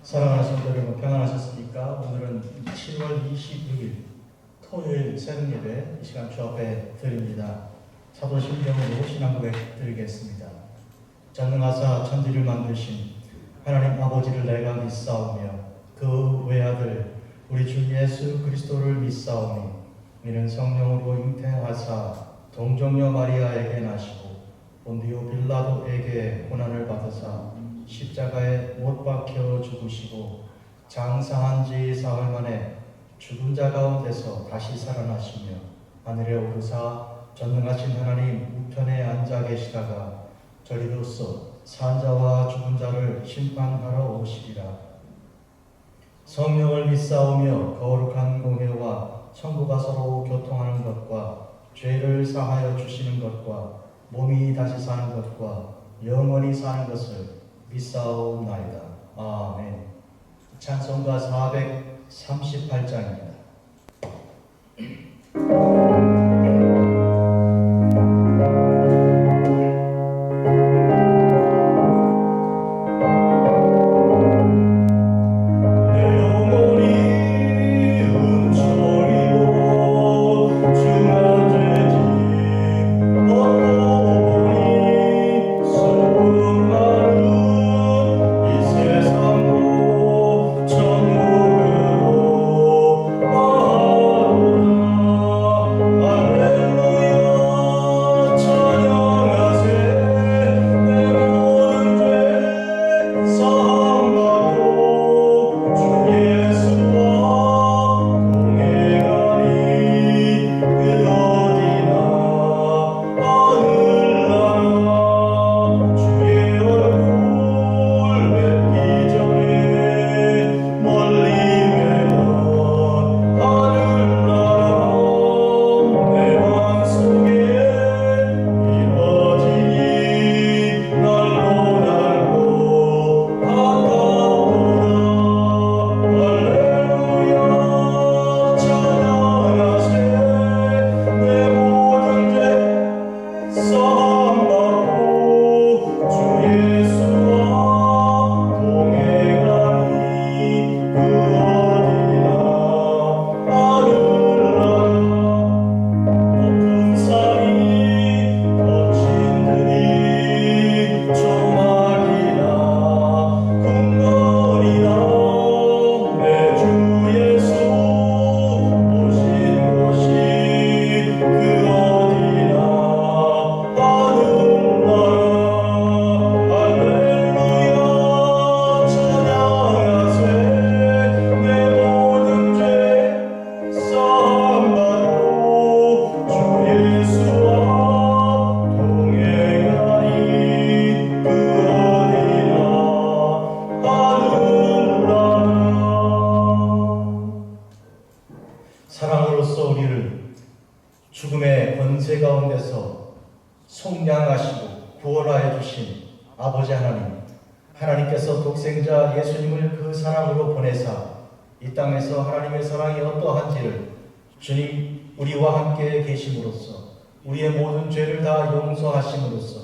사랑하는 성도 여러분, 평안하셨습니까? 오늘은 7월 26일 토요일 새벽 예배 이 시간 주 앞에 드립니다. 사도신경으로 신앙 고백 드리겠습니다. 전능하사 천지를 만드신 하나님 아버지를 내가 믿사오며 그 외아들 우리 주 예수 그리스도를 믿사오니 이는 성령으로 잉태하사 동정녀 마리아에게 나시고 본디오 빌라도에게 고난을 받으사 십자가에 못 박혀 죽으시고 장사한 지 사흘 만에 죽은 자 가운데서 다시 살아나시며 하늘에 오르사 전능하신 하나님 우편에 앉아 계시다가 저리로서 산 자와 죽은 자를 심판하러 오시리라. 성령을 믿사오며 거룩한 공회와 성부가 서로 교통하는 것과 죄를 사하여 주시는 것과 몸이 다시 사는 것과 영원히 사는 것을 믿사옵나이다. 아멘. 찬송가 438장입니다. 사랑으로서 우리를 죽음의 권세 가운데서 속량하시고 구원하여 주신 아버지 하나님, 하나님께서 독생자 예수님을 그 사랑으로 보내사 이 땅에서 하나님의 사랑이 어떠한지를 주님 우리와 함께 계심으로써 우리의 모든 죄를 다 용서하심으로써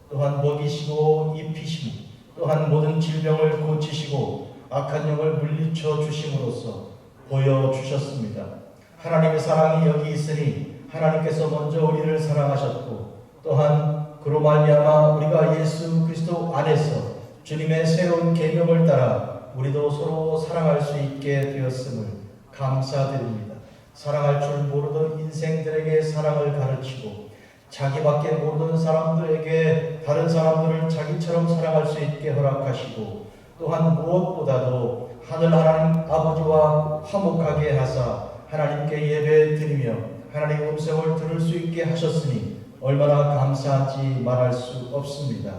또한 먹이시고 입히시고 또한 모든 질병을 고치시고 악한 영을 물리쳐 주심으로써 보여주셨습니다. 하나님의 사랑이 여기 있으니 하나님께서 먼저 우리를 사랑하셨고 또한 그로 말미암아 우리가 예수 그리스도 안에서 주님의 새로운 계명을 따라 우리도 서로 사랑할 수 있게 되었음을 감사드립니다. 사랑할 줄 모르던 인생들에게 사랑을 가르치고 자기밖에 모르는 사람들에게 다른 사람들을 자기처럼 사랑할 수 있게 허락하시고 또한 무엇보다도 하늘 하나님 아버지와 화목하게 하사 하나님께 예배 드리며 하나님의 음성을 들을 수 있게 하셨으니 얼마나 감사한지 말할 수 없습니다.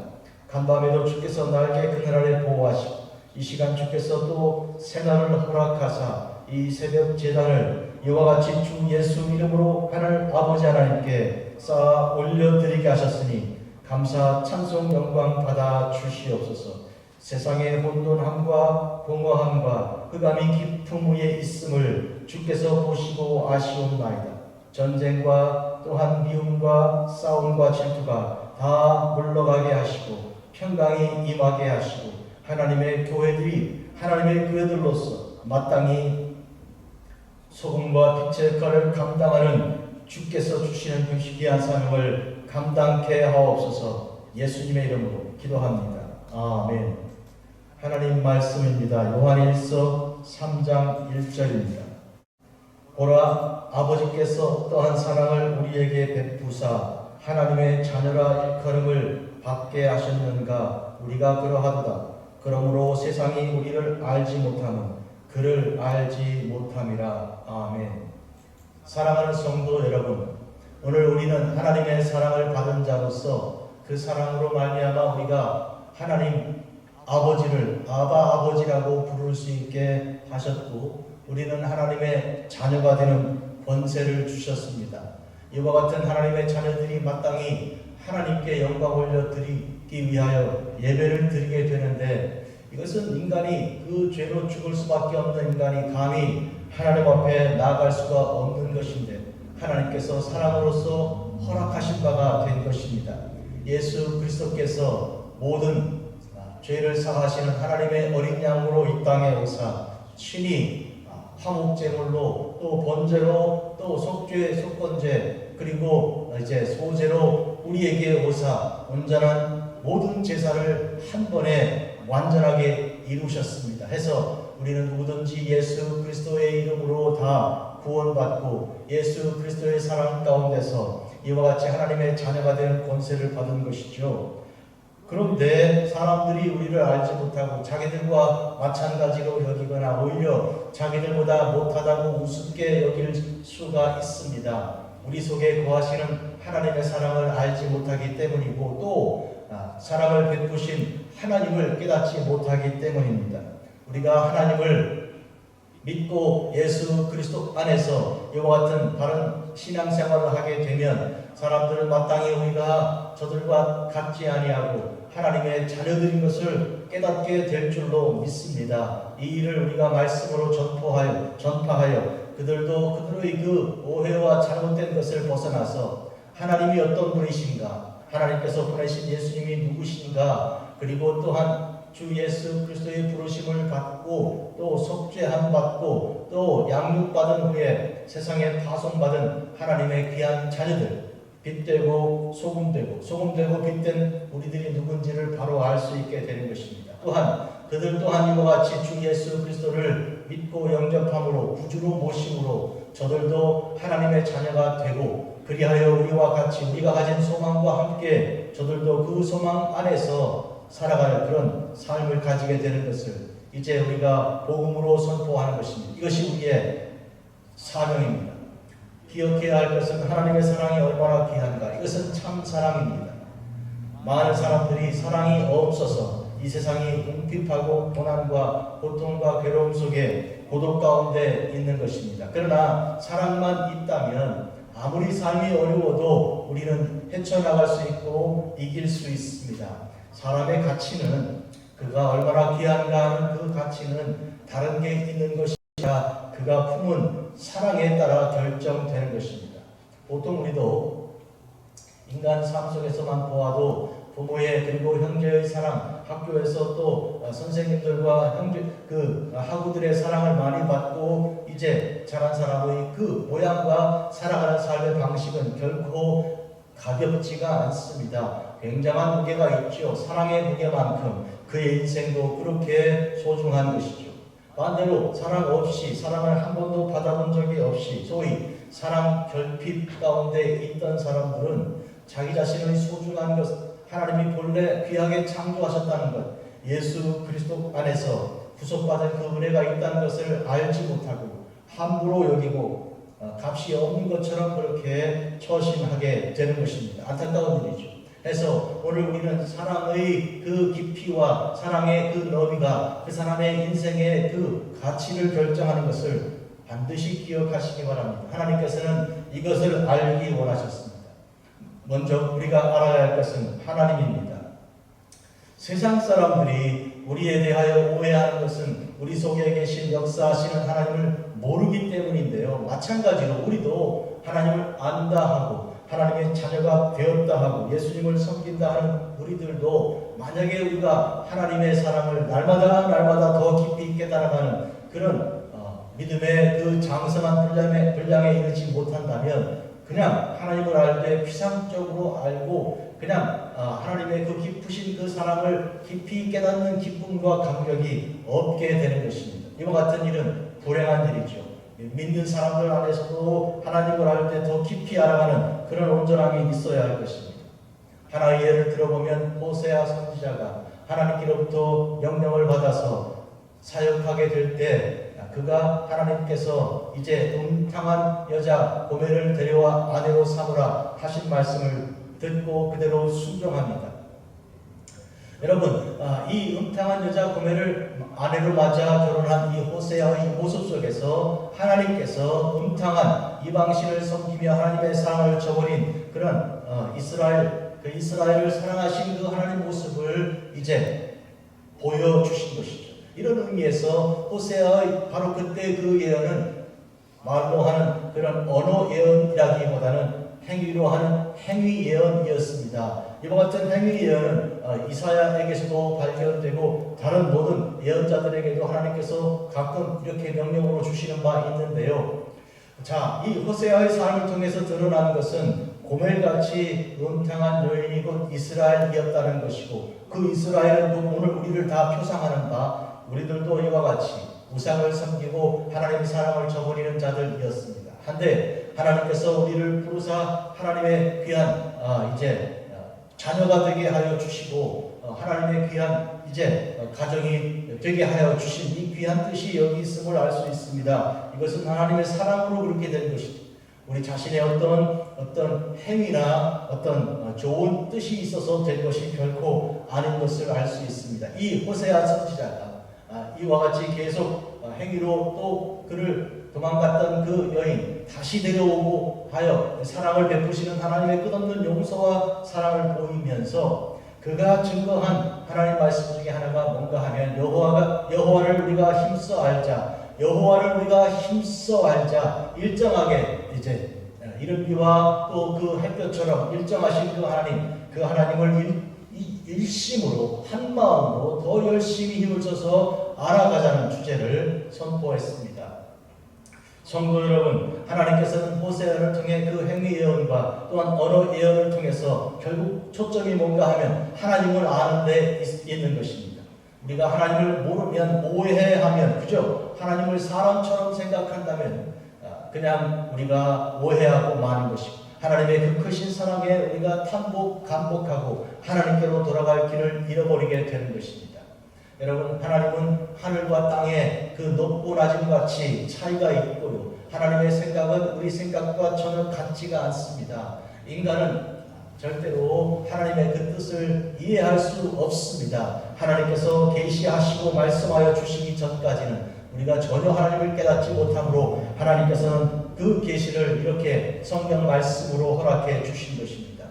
간밤에도 주께서 날개 그늘 아래 보호하시고 이 시간 주께서 또 새날을 허락하사 이 새벽 제단을 이와 같이 주 예수 이름으로 하늘 아버지 하나님께 쌓아 올려드리게 하셨으니 감사 찬송 영광 받아 주시옵소서. 세상의 혼돈함과 공허함과 흑암이 깊음 위에 있음을 주께서 보시고 아시옵나이다. 전쟁과 또한 미움과 싸움과 질투가 다 물러가게 하시고 평강이 임하게 하시고 하나님의 교회들이 하나님의 교회들로서 마땅히 소금과 빛의 역할을 감당하는 주께서 주시는 그 희귀한 사명을 감당케 하옵소서. 예수님의 이름으로 기도합니다. 아멘. 하나님 말씀입니다. 요한일서 3장 1절입니다. 보라, 아버지께서 어떠한 사랑을 우리에게 베푸사 하나님의 자녀라 일컬음을 받게 하셨는가. 우리가 그러하도다. 그러므로 세상이 우리를 알지 못하는 그를 알지 못함이라. 아멘. 사랑하는 성도 여러분, 오늘 우리는 하나님의 사랑을 받은 자로서 그 사랑으로 말미암아 우리가 하나님 아버지를 아바 아버지라고 부를 수 있게 하셨고, 우리는 하나님의 자녀가 되는 권세를 주셨습니다. 이와 같은 하나님의 자녀들이 마땅히 하나님께 영광 올려드리기 위하여 예배를 드리게 되는데, 이것은 인간이 그 죄로 죽을 수밖에 없는 인간이 감히 하나님 앞에 나아갈 수가 없는 것인데, 하나님께서 사랑으로서 허락하신 바가 된 것입니다. 예수 그리스도께서 모든 죄를 사하시는 하나님의 어린 양으로 이 땅에 오사 친히 화목제물로 또 번제로 또 속죄 속건제 그리고 이제 소제로 우리에게 오사 온전한 모든 제사를 한 번에 완전하게 이루셨습니다. 해서 우리는 누구든지 예수 그리스도의 이름으로 다 구원받고 예수 그리스도의 사랑 가운데서 이와 같이 하나님의 자녀가 되는 권세를 받은 것이죠. 그런데 사람들이 우리를 알지 못하고 자기들과 마찬가지로 여기거나 오히려 자기들보다 못하다고 우습게 여길 수가 있습니다. 우리 속에 거하시는 하나님의 사랑을 알지 못하기 때문이고 또 사랑을 베푸신 하나님을 깨닫지 못하기 때문입니다. 우리가 하나님을 믿고 예수 그리스도 안에서 이와 같은 바른 신앙생활을 하게 되면 사람들은 마땅히 우리가 저들과 같지 아니하고 하나님의 자녀들인 것을 깨닫게 될 줄로 믿습니다. 이 일을 우리가 말씀으로 전파하여 그들도 그들의 그 오해와 잘못된 것을 벗어나서 하나님이 어떤 분이신가, 하나님께서 보내신 예수님이 누구신가, 그리고 또한 주 예수 그리스도의 부르심을 받고 또 속죄함 받고 또 양육받은 후에 세상에 파송받은 하나님의 귀한 자녀들, 빛되고 소금되고 빛된 우리들이 누군지를 바로 알 수 있게 되는 것입니다. 또한 그들 또한 이와 같이 주 예수 그리스도를 믿고 영접함으로 구주로 모심으로 저들도 하나님의 자녀가 되고, 그리하여 우리와 같이 우리가 가진 소망과 함께 저들도 그 소망 안에서 살아가는 그런 삶을 가지게 되는 것을 이제 우리가 복음으로 선포하는 것입니다. 이것이 우리의 사명입니다. 기억해야 할 것은 하나님의 사랑이 얼마나 귀한가. 이것은 참 사랑입니다. 많은 사람들이 사랑이 없어서 이 세상이 궁핍하고 고난과 고통과 괴로움 속에 고독 가운데 있는 것입니다. 그러나 사랑만 있다면 아무리 삶이 어려워도 우리는 헤쳐나갈 수 있고 이길 수 있습니다. 사람의 가치는 그가 얼마나 귀한가 하는 그 가치는 다른 게 있는 것이 아니라 그가 품은 사랑에 따라 결정되는 것입니다. 보통 우리도 인간 삶 속에서만 보아도 부모의 그리고 형제의 사랑, 학교에서 또 선생님들과 학우들의 사랑을 많이 받고 이제 자란 사람의 그 모양과 살아가는 삶의 방식은 결코 가볍지가 않습니다. 굉장한 무게가 있죠. 사랑의 무게만큼 그의 인생도 그렇게 소중한 것이죠. 반대로 사랑 없이, 사랑을 한 번도 받아본 적이 없이 소위 사랑 결핍 가운데 있던 사람들은 자기 자신의 소중한 것, 하나님이 본래 귀하게 창조하셨다는 것, 예수 그리스도 안에서 구속받은 그 은혜가 있다는 것을 알지 못하고 함부로 여기고 값이 없는 것처럼 그렇게 처신하게 되는 것입니다. 안타까운 일이죠. 그래서 오늘 우리는 사랑의 그 깊이와 사랑의 그 너비가 그 사람의 인생의 그 가치를 결정하는 것을 반드시 기억하시기 바랍니다. 하나님께서는 이것을 알기 원하셨습니다. 먼저 우리가 알아야 할 것은 하나님입니다. 세상 사람들이 우리에 대하여 오해하는 것은 우리 속에 계신 역사하시는 하나님을 모르기 때문인데요. 마찬가지로 우리도 하나님을 안다 하고 하나님의 자녀가 되었다 하고 예수님을 섬긴다 하는 우리들도 만약에 우리가 하나님의 사랑을 날마다 더 깊이 깨달아가는 그런 믿음의 그 장성한 분량에 이르지 못한다면 그냥 하나님을 알 때 피상적으로 알고 그냥 하나님의 그 깊으신 그 사랑을 깊이 깨닫는 기쁨과 감격이 없게 되는 것입니다. 이와 같은 일은 불행한 일이죠. 믿는 사람들 안에서도 하나님을 알 때 더 깊이 알아가는 그런 온전함이 있어야 할 것입니다. 하나의 예를 들어보면 호세아 선지자가 하나님께로부터 명령을 받아서 사역하게 될 때 그가 하나님께서 이제 음탕한 여자 고멜을 데려와 아내로 삼으라 하신 말씀을 듣고 그대로 순종합니다. 여러분, 이 음탕한 여자 고멜을 아내로 맞아 결혼한 이 호세아의 모습 속에서 하나님께서 음탕한 이방신을 섬기며 하나님의 사랑을 저버린 그런 이스라엘을 사랑하신 그 하나님 모습을 이제 보여주신 것이죠. 이런 의미에서 호세아의 바로 그때 그 예언은 말로 하는 그런 언어 예언이라기보다는 행위로 하는 행위 예언이었습니다. 이와 같은 행위 예언은 이사야에게서도 발견되고 다른 모든 예언자들에게도 하나님께서 가끔 이렇게 명령으로 주시는 바 있는데요. 자, 이 호세아의 삶을 통해서 드러나는 것은 고멜같이 음탕한 여인이 곧 이스라엘이었다는 것이고 그 이스라엘은 또 오늘 우리를 다 표상하는 바 우리들도 이와 같이 우상을 섬기고 하나님의 사랑을 저버리는 자들이었습니다. 한데 하나님께서 우리를 부르사 하나님의 귀한 이제 자녀가 되게 하여 주시고 하나님의 귀한 이제 가정이 되게 하여 주신 이 귀한 뜻이 여기 있음을 알 수 있습니다. 이것은 하나님의 사랑으로 그렇게 된 것이죠. 우리 자신의 어떤 행위나 어떤 좋은 뜻이 있어서 된 것이 결코 아닌 것을 알 수 있습니다. 이 호세아 선지자가 이와 같이 계속 행위로 또 그를 도망갔던 그 여인 다시 데려오고 하여 사랑을 베푸시는 하나님의 끝없는 용서와 사랑을 보이면서 그가 증거한 하나님 말씀 중에 하나가 뭔가 하면 여호와를 우리가 힘써 알자. 여호와를 우리가 힘써 알자. 일정하게 이제 이른비와 또 그 햇볕처럼 일정하신 그 하나님을 일심으로 한 마음으로 더 열심히 힘을 써서 알아가자는 주제를 선포했습니다. 성도 여러분, 하나님께서는 호세아를 통해 그 행위 예언과 또한 언어 예언을 통해서 결국 초점이 뭔가 하면 하나님을 아는 데 있는 것입니다. 우리가 하나님을 모르면 오해하면 그죠? 하나님을 사람처럼 생각한다면 그냥 우리가 오해하고 마는 것이고 하나님의 그 크신 사랑에 우리가 간복하고 하나님께로 돌아갈 길을 잃어버리게 되는 것입니다. 여러분, 하나님은 하늘과 땅의 그 높고 낮음 같이 차이가 있고요. 하나님의 생각은 우리 생각과 전혀 같지가 않습니다. 인간은 절대로 하나님의 그 뜻을 이해할 수 없습니다. 하나님께서 계시하시고 말씀하여 주시기 전까지는 우리가 전혀 하나님을 깨닫지 못하므로 하나님께서는 그 계시를 이렇게 성경 말씀으로 허락해 주신 것입니다.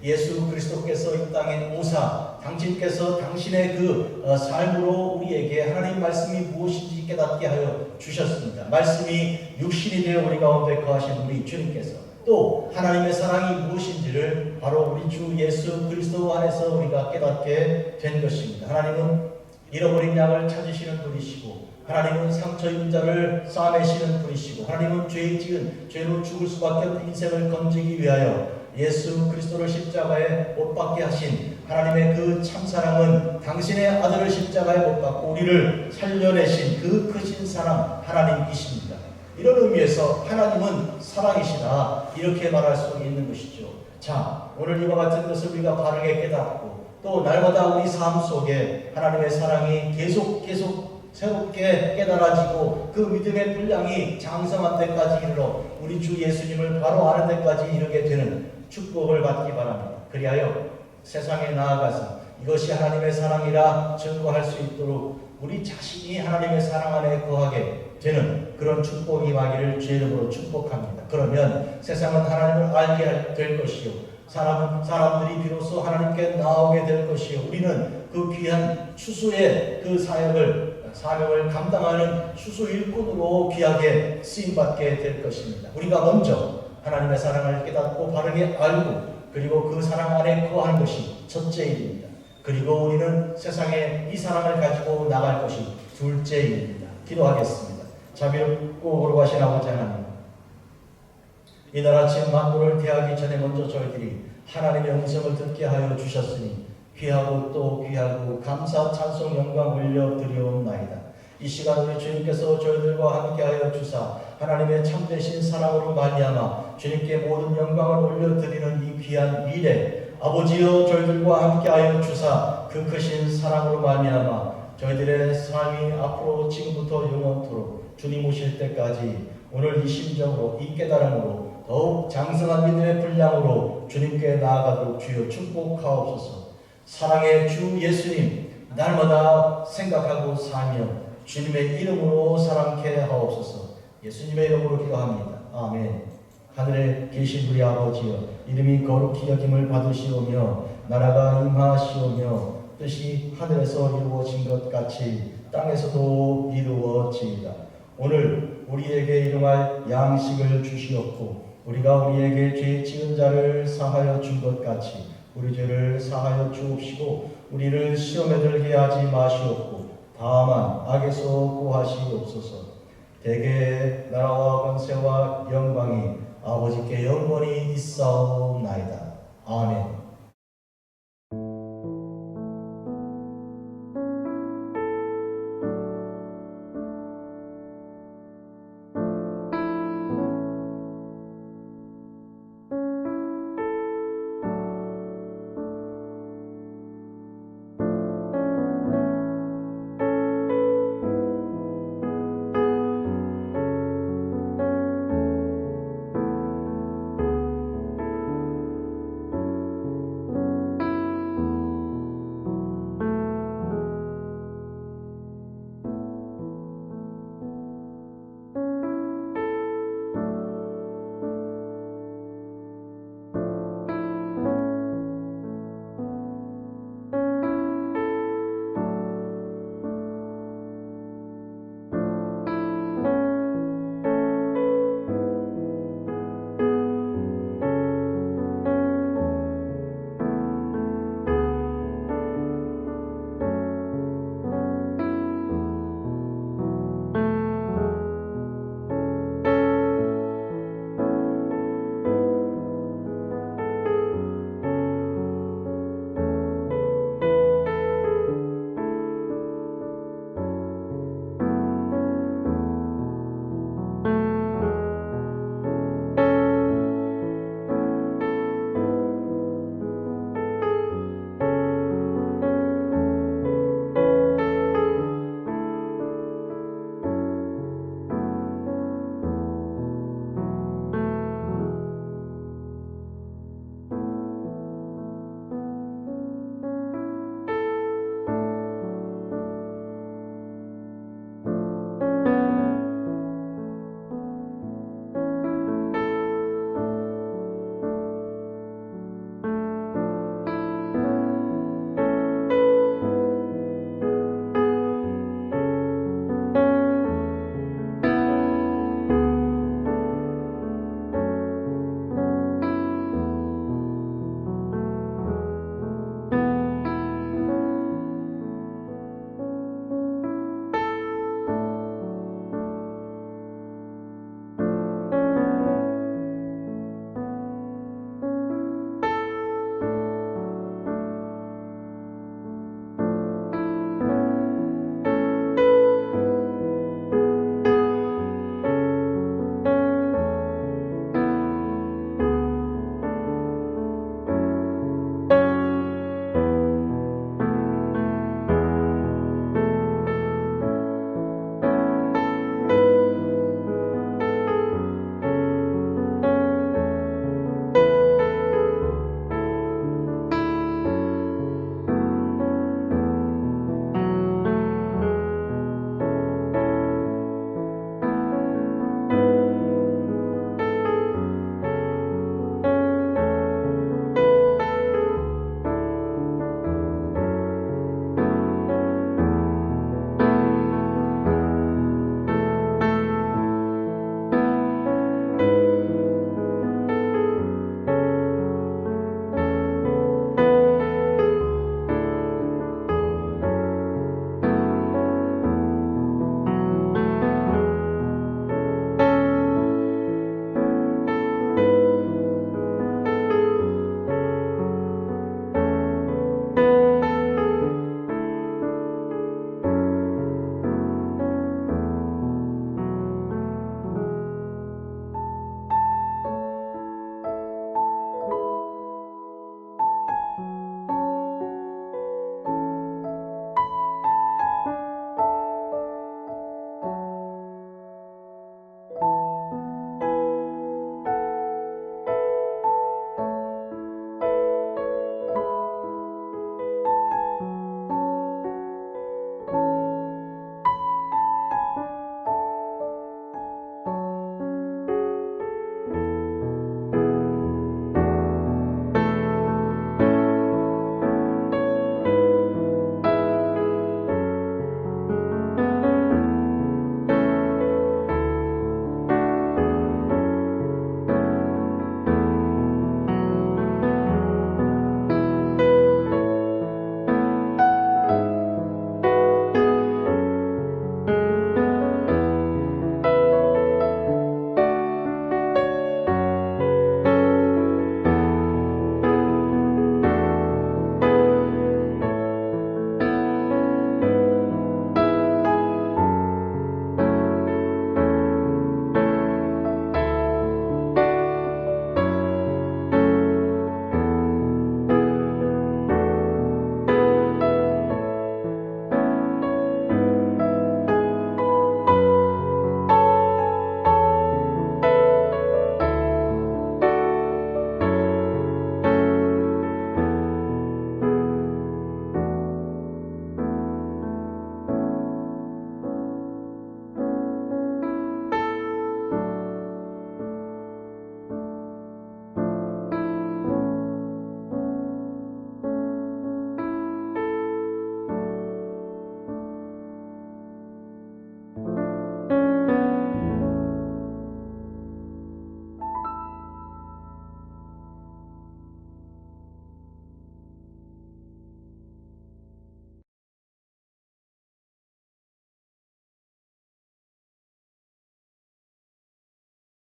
예수 그리스도께서 이 땅에 오사 당신께서 당신의 그 삶으로 우리에게 하나님 말씀이 무엇인지 깨닫게 하여 주셨습니다. 말씀이 육신이 되어 우리 가운데 거하신 우리 주님께서 또 하나님의 사랑이 무엇인지를 바로 우리 주 예수 그리스도 안에서 우리가 깨닫게 된 것입니다. 하나님은 잃어버린 양을 찾으시는 분이시고 하나님은 상처 입은 자를 싸매시는 분이시고 하나님은 죄에 지은 죄로 죽을 수밖에 없는 인생을 건지기 위하여 예수 그리스도를 십자가에 못 박게 하신 하나님의 그 참사랑은 당신의 아들을 십자가에 못 박고 우리를 살려내신 그 크신 사랑 하나님이십니다. 이런 의미에서 하나님은 사랑이시다 이렇게 말할 수 있는 것이죠. 자, 오늘 이와 같은 것을 우리가 바르게 깨닫고 또 날마다 우리 삶 속에 하나님의 사랑이 계속 새롭게 깨달아지고 그 믿음의 분량이 장성한 데까지 이르러 우리 주 예수님을 바로 아는 데까지 이르게 되는 축복을 받기 바랍니다. 그리하여 세상에 나아가서 이것이 하나님의 사랑이라 증거할 수 있도록 우리 자신이 하나님의 사랑 안에 거하게 되는 그런 축복이 임하기를 주의 이름으로 축복합니다. 그러면 세상은 하나님을 알게 될 것이요 사람들이 비로소 하나님께 나오게 될 것이요 우리는 그 귀한 추수의 그 사명을 감당하는 추수 일꾼으로 귀하게 쓰임받게 될 것입니다. 우리가 먼저 하나님의 사랑을 깨닫고 바르게 알고 그리고 그 사랑 안에 거하는 것이 첫째 일입니다. 그리고 우리는 세상에 이 사랑을 가지고 나갈 것이 둘째입니다. 기도하겠습니다. 자비롭고 거룩하신 아버지 하나님, 이날 아침 만물을 대하기 전에 먼저 저희들이 하나님의 음성을 듣게 하여 주셨으니 귀하고 또 귀하고 감사 찬송 영광 올려드리옵나이다. 이 시간 우리 주님께서 저희들과 함께하여 주사 하나님의 참되신 사랑으로 말미암아 주님께 모든 영광을 올려드리는 이 귀한 일에 아버지여 저희들과 함께하여 주사 그 크신 사랑으로 말미암아 저희들의 삶이 앞으로 지금부터 영원토록 주님 오실 때까지 오늘 이 심정으로 이 깨달음으로 더욱 장성한 믿음의 분량으로 주님께 나아가도록 주여 축복하옵소서. 사랑의 주 예수님 날마다 생각하고 살며 주님의 이름으로 사랑케 하옵소서. 예수님의 이름으로 기도합니다. 아멘. 하늘에 계신 우리 아버지여, 이름이 거룩히 여김을 받으시오며 나라가 임하시오며 뜻이 하늘에서 이루어진 것 같이 땅에서도 이루어지이다. 오늘 우리에게 일용할 양식을 주시옵고 우리가 우리에게 죄 지은 자를 사하여 준 것 같이 우리 죄를 사하여 주옵시고 우리를 시험에 들게 하지 마시옵고 다만 악에서 구하시옵소서. 대개 나라와 권세와 영광이 아버지께 영원히 있사옵나이다. 아멘.